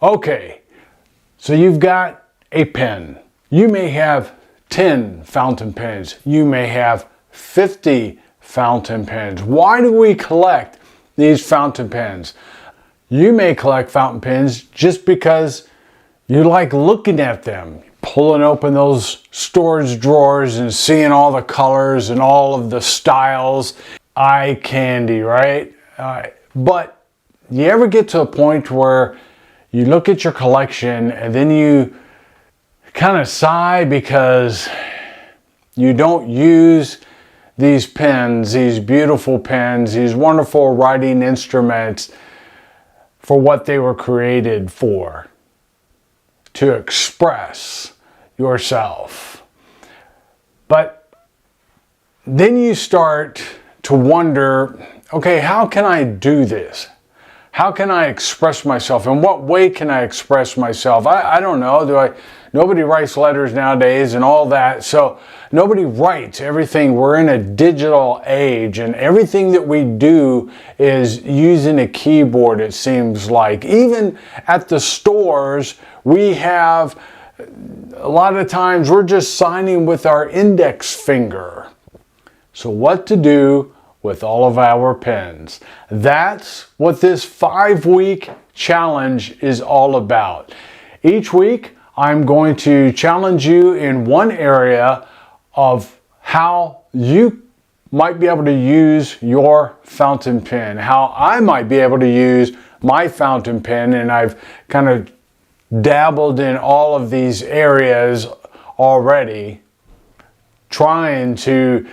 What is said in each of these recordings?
Okay, so you've got a pen. You may have 10 fountain pens. You may have 50 fountain pens. Why do we collect these fountain pens? You may collect fountain pens just because you like looking at them, pulling open those storage drawers and seeing all the colors and all of the styles. Eye candy, right? But you ever get to a point where you look at your collection and then you kind of sigh because you don't use these pens, these beautiful pens, these wonderful writing instruments for what they were created for, to express yourself. But then you start to wonder, okay, how can I do this? How can I express myself? In what way can I express myself? I don't know. Nobody writes letters nowadays and all that. So nobody writes everything. We're in a digital age and everything that we do is using a keyboard, it seems like. Even at the stores, we have, a lot of times we're just signing with our index finger. So what to do with all of our pens? That's what this 5-week challenge is all about. Each week, I'm going to challenge you in one area of how you might be able to use your fountain pen, how I might be able to use my fountain pen, and I've kind of dabbled in all of these areas already, trying to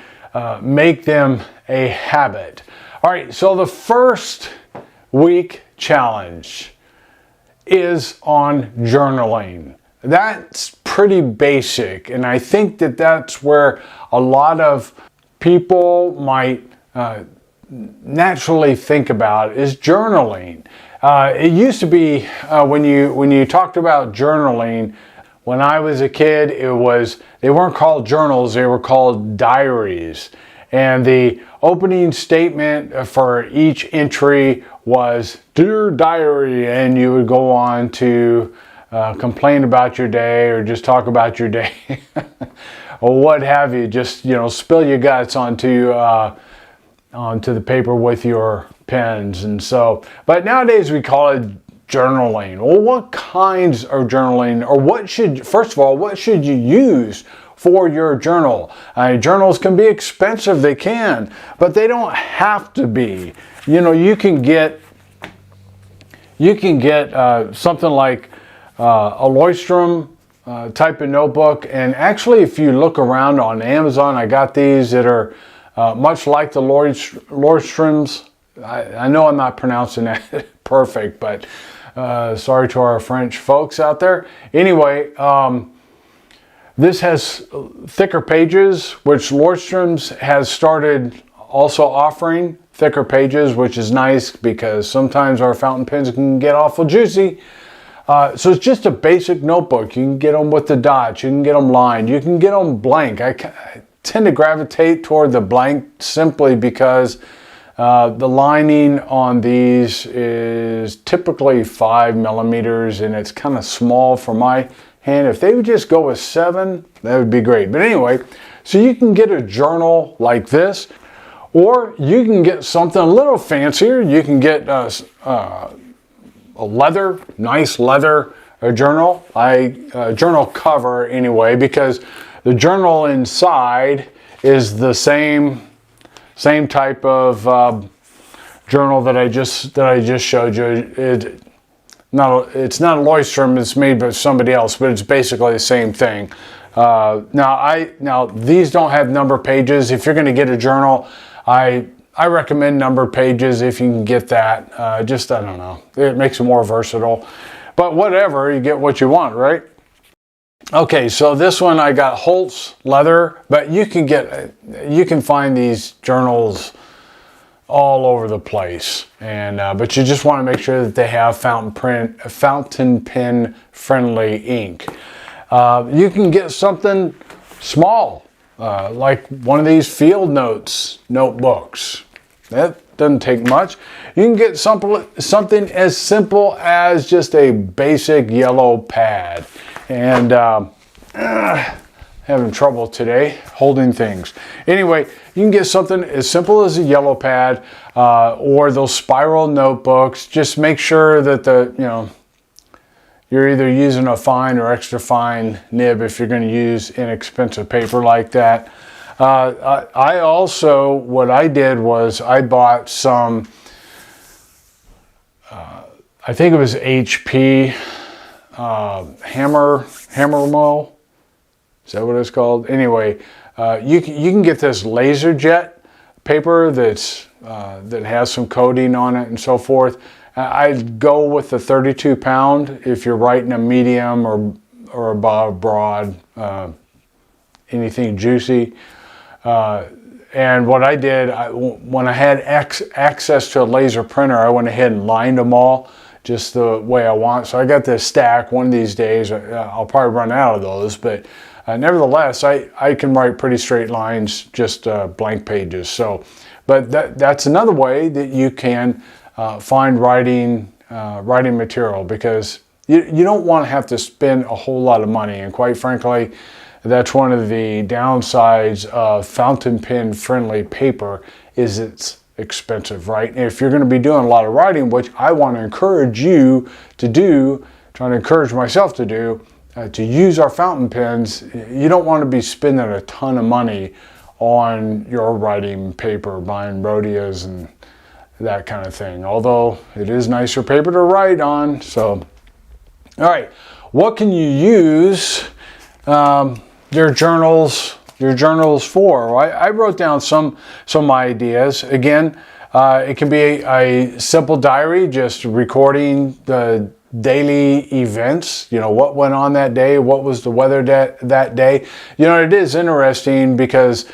make them a habit. All right, so the first week challenge is on journaling. That's pretty basic, and I think that that's where a lot of people might naturally think about is journaling. It used to be when you talked about journaling, when I was a kid, they weren't called journals, they were called diaries. And the opening statement for each entry was, "Dear Diary," and you would go on to complain about your day or just talk about your day or what have you. Just, spill your guts onto the paper with your pens. And so, but nowadays we call it journaling. Well, what kinds of journaling, or first of all, what should you use for your journal? Journals can be expensive, they can, but they don't have to be. You can get something like a Leuchtturm type of notebook, and actually if you look around on Amazon, I got these that are much like the Leuchtturms. I know I'm not pronouncing that perfect, but sorry to our French folks out there. Anyway, this has thicker pages, which Leuchtturms has started also offering thicker pages, which is nice because sometimes our fountain pens can get awful juicy. So it's just a basic notebook. You can get them with the dots, you can get them lined, you can get them blank. I tend to gravitate toward the blank simply because the lining on these is typically 5 millimeters and it's kind of small for my hand. If they would just go with 7, that would be great. But anyway, so you can get a journal like this, or you can get something a little fancier. You can get a nice leather journal. Journal cover anyway, because the journal inside is the same type of journal that I just showed you. It's not a Leuchtturm, it's made by somebody else, but it's basically the same thing. Now these don't have number pages. If you're going to get a journal, I recommend numbered pages if you can get that. I don't know, it makes it more versatile. But whatever, you get what you want, right? Okay, so this one I got Holtz leather, but you can find these journals all over the place, and but you just want to make sure that they have fountain pen friendly ink. You can get something small, like one of these field notes notebooks. That doesn't take much. You can get something as simple as just a basic yellow pad. And having trouble today holding things. Anyway, you can get something as simple as a yellow pad or those spiral notebooks. Just make sure that you're either using a fine or extra fine nib if you're going to use inexpensive paper like that. I also, what I did was I bought some, I think it was HP hammer mill. Is that what it's called? Anyway, you can get this laser jet paper that has some coating on it and so forth. I'd go with the 32 pound if you're writing a medium or above broad, anything juicy. And what I did, when I had access to a laser printer, I went ahead and lined them all just the way I want. So I got this stack. One of these days, I'll probably run out of those, but nevertheless, I can write pretty straight lines, just blank pages. So, but that's another way that you can find writing material, because you don't want to have to spend a whole lot of money. And quite frankly, that's one of the downsides of fountain pen friendly paper, is it's expensive, right? And if you're going to be doing a lot of writing, which I want to encourage you to do, trying to encourage myself to do, to use our fountain pens, you don't want to be spending a ton of money on your writing paper, buying Rhodias and that kind of thing. Although it is nicer paper to write on. So, all right, what can you use your journals for? Well, I wrote down some ideas. Again, it can be a simple diary, just recording the daily events, what went on that day, what was the weather that day. It is interesting because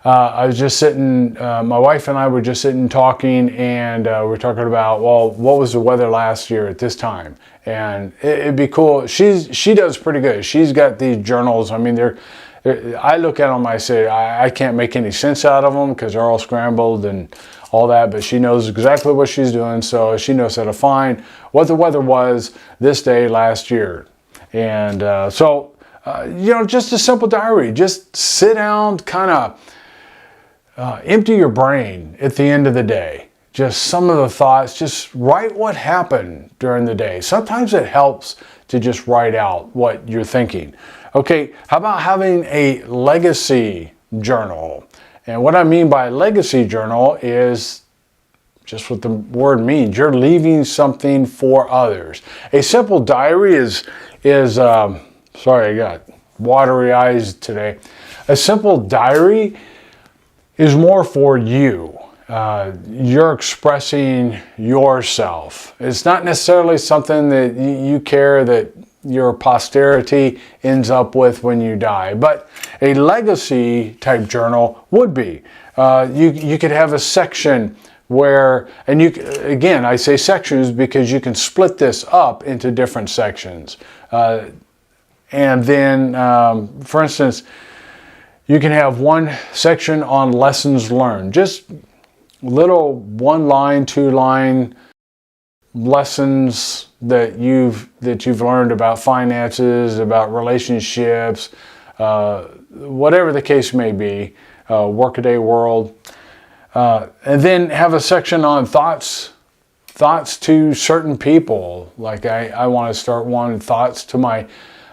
I was just sitting, my wife and I were just sitting talking, and we're talking about, well, what was the weather last year at this time? And it'd be cool. She does pretty good. She's got these journals. I mean, I look at them, I say, I can't make any sense out of them because they're all scrambled and all that, but she knows exactly what she's doing, so she knows how to find what the weather was this day last year. And just a simple diary. Just sit down, kind of empty your brain at the end of the day. Just some of the thoughts, just write what happened during the day. Sometimes it helps to just write out what you're thinking. Okay, how about having a legacy journal? And what I mean by legacy journal is just what the word means. You're leaving something for others. A simple diary is sorry, I got watery eyes today. A simple diary is more for you. You're expressing yourself. It's not necessarily something that you care that your posterity ends up with when you die, but a legacy type journal would be. You could have a section where, and again, I say sections because you can split this up into different sections. And then, for instance, you can have one section on lessons learned, just little 1-line, 2-line lessons that you've learned about finances, about relationships, whatever the case may be, workaday world. And then have a section on thoughts to certain people. Like I want to start one, thoughts to my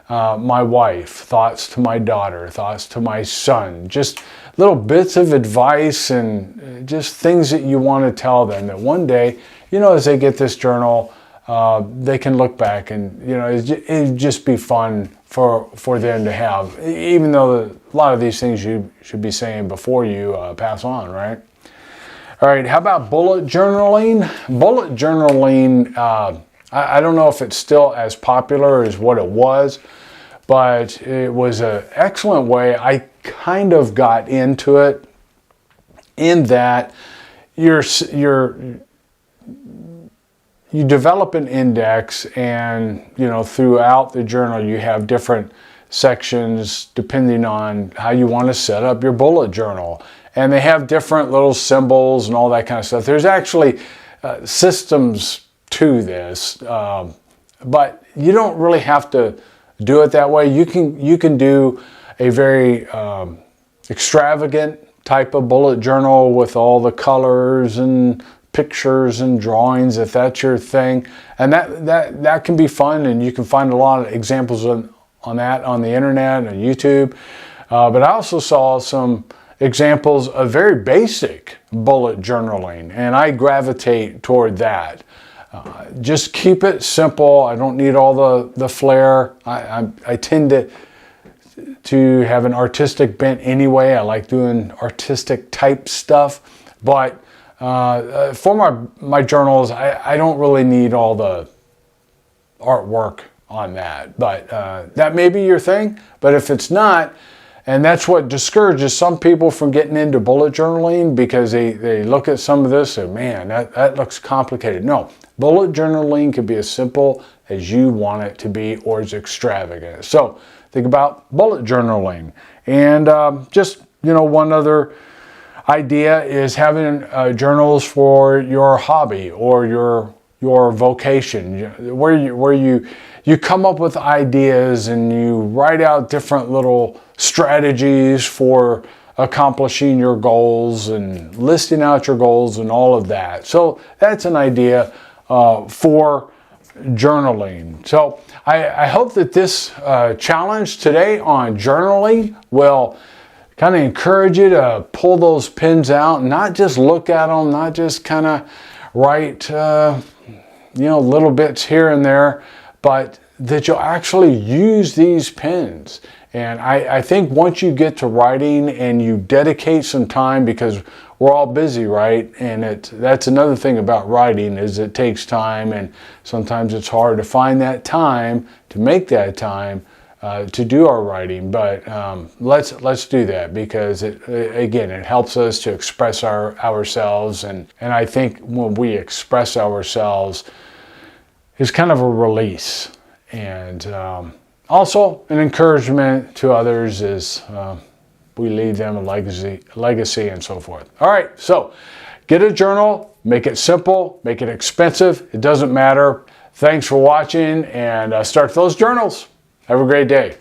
wife, thoughts to my daughter, thoughts to my son. Just little bits of advice and just things that you want to tell them, that one day, as they get this journal, they can look back and, it'd just be fun for them to have, even though a lot of these things you should be saying before you pass on, right? All right, how about bullet journaling? Bullet journaling, I don't know if it's still as popular as what it was, but it was an excellent way. I kind of got into it in that you develop an index, and throughout the journal you have different sections depending on how you want to set up your bullet journal. and they have different little symbols and all that kind of stuff. There's actually systems to this, but you don't really have to do it that way. You can do a very extravagant type of bullet journal with all the colors and pictures and drawings, if that's your thing, and that can be fun, and you can find a lot of examples on that on the internet and YouTube. But I also saw some examples of very basic bullet journaling, and I gravitate toward that. Just keep it simple. I don't need all the flair. I tend to have an artistic bent anyway. I like doing artistic type stuff, but for my journals, I don't really need all the artwork on that. But that may be your thing, but if it's not, and that's what discourages some people from getting into bullet journaling, because they look at some of this and, man, that looks complicated. No, bullet journaling can be as simple as you want it to be, or as extravagant. So think about bullet journaling. And just, one other idea is having journals for your hobby or your vocation, where you come up with ideas and you write out different little strategies for accomplishing your goals and listing out your goals and all of that. So that's an idea for journaling. So I hope that this challenge today on journaling will kind of encourage you to pull those pens out and not just look at them, not just kind of write little bits here and there, but that you'll actually use these pens. And I think once you get to writing and you dedicate some time, because we're all busy, right? And that's another thing about writing, is it takes time, and sometimes it's hard to find that time, to make that time to do our writing. But let's do that, because it helps us to express ourselves, and I think when we express ourselves, it's kind of a release, and also an encouragement to others as we leave them a legacy and so forth. All right, so get a journal, make it simple, make it expensive, it doesn't matter. Thanks for watching, and start those journals. Have a great day.